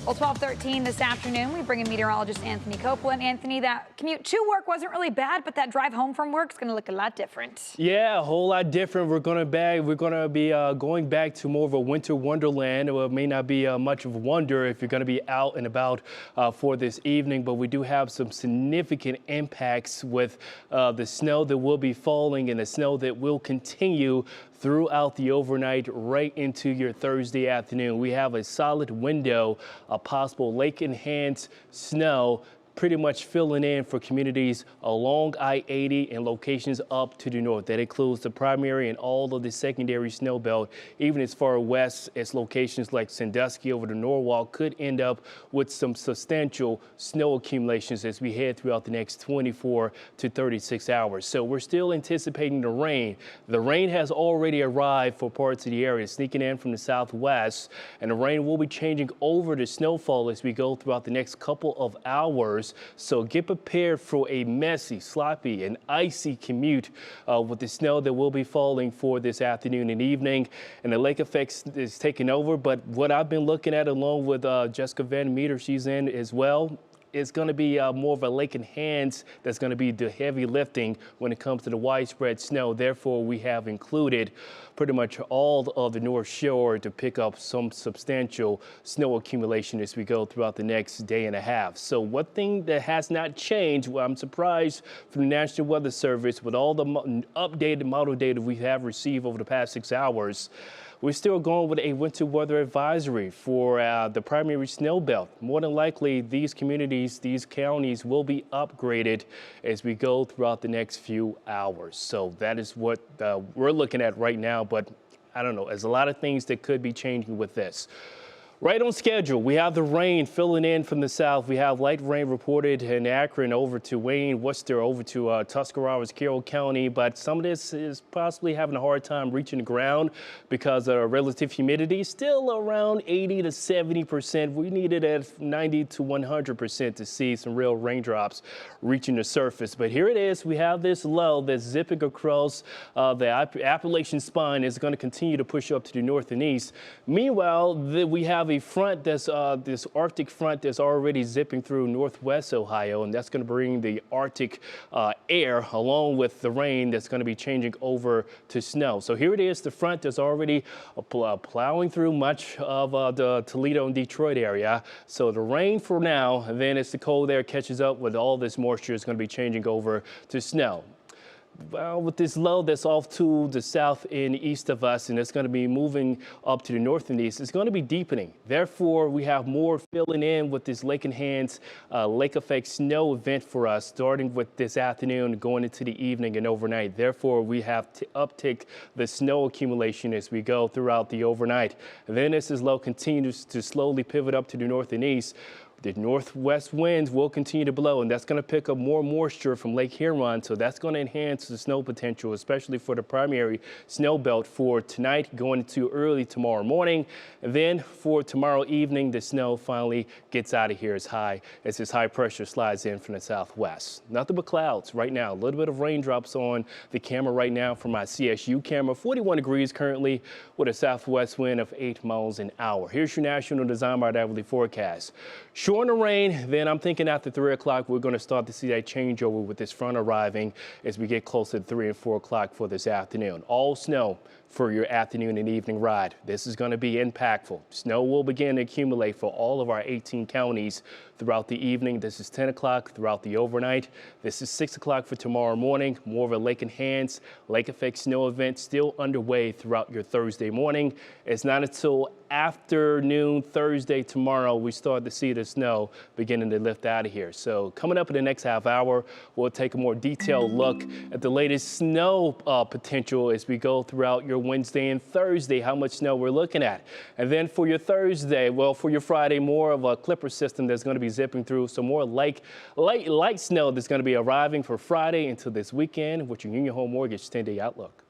Well, 12:13 this afternoon, we bring in meteorologist Anthony Copeland. Anthony, that commute to work wasn't really bad, but that drive home from work is going to look a lot different. Yeah, a whole lot different. We're gonna be going back to more of a winter wonderland. It may not be much of a wonder if you're gonna be out and about for this evening, but we do have some significant impacts with the snow that will be falling and the snow that will continue throughout the overnight right into your Thursday afternoon. We have a solid window of possible lake-enhanced snow pretty much filling in for communities along I-80 and locations up to the north. That includes the primary and all of the secondary snow belt, even as far west as locations like Sandusky over to Norwalk could end up with some substantial snow accumulations as we head throughout the next 24 to 36 hours. So we're still anticipating the rain. The rain has already arrived for parts of the area, sneaking in from the southwest, and the rain will be changing over to snowfall as we go throughout the next couple of hours. So get prepared for a messy, sloppy, and icy commute with the snow that will be falling for this afternoon and evening. And the lake effects is taking over. But what I've been looking at, along with Jessica Van Meter, she's in as well, it's going to be more of a lake enhanced that's going to be the heavy lifting when it comes to the widespread snow. Therefore, we have included pretty much all of the North Shore to pick up some substantial snow accumulation as we go throughout the next day and a half. So one thing that has not changed, well, I'm surprised from the National Weather Service with all the updated model data we have received over the past 6 hours, we're still going with a winter weather advisory for the primary snow belt. More than likely, these communities, these counties will be upgraded as we go throughout the next few hours. So that is what we're looking at right now. But I don't know, there's a lot of things that could be changing with this. Right on schedule, we have the rain filling in from the south. We have light rain reported in Akron over to Wayne, Worcester, over to Tuscarawas, Carroll County. But some of this is possibly having a hard time reaching the ground because relative humidity is still around 80 to 70%. We need it at 90 to 100% to see some real raindrops reaching the surface. But here it is. We have this low that's zipping across the Appalachian spine. Is going to continue to push up to the north and east. Meanwhile, we have a front that's this Arctic front that's already zipping through northwest Ohio, and that's going to bring the Arctic air along with the rain that's going to be changing over to snow. So here it is, the front that's already plowing through much of the Toledo and Detroit area. So the rain for now, and then as the cold air catches up with all this moisture, is going to be changing over to snow. Well, with this low that's off to the south and east of us, and it's going to be moving up to the north and east, it's going to be deepening. Therefore, we have more filling in with this lake-enhanced lake effect snow event for us, starting with this afternoon, going into the evening and overnight. Therefore, we have to uptick the snow accumulation as we go throughout the overnight. And then as this low continues to slowly pivot up to the north and east, the northwest winds will continue to blow, and that's going to pick up more moisture from Lake Huron, so that's going to enhance the snow potential, especially for the primary snow belt for tonight going into early tomorrow morning. And then for tomorrow evening, the snow finally gets out of here as this high pressure slides in from the southwest. Nothing but clouds right now. A little bit of raindrops on the camera right now from my CSU camera. 41 degrees currently with a southwest wind of 8 miles an hour. Here's your National Design by Daily forecast. Short of rain, then I'm thinking after 3 o'clock, we're going to start to see that changeover with this front arriving as we get closer to 3 and 4 o'clock for this afternoon. All snow for your afternoon and evening ride. This is going to be impactful. Snow will begin to accumulate for all of our 18 counties throughout the evening. This is 10 o'clock throughout the overnight. This is 6 o'clock for tomorrow morning. More of a lake-enhanced, lake effect snow event still underway throughout your Thursday morning. It's not until afternoon Thursday tomorrow we start to see the snow beginning to lift out of here. So coming up in the next half hour, we'll take a more detailed look at the latest snow potential as we go throughout your Wednesday and Thursday, how much snow we're looking at. And then for your Thursday, well, for your Friday, more of a clipper system that's going to be zipping through, some more light snow that's going to be arriving for Friday into this weekend with your Union Home Mortgage 10-day outlook.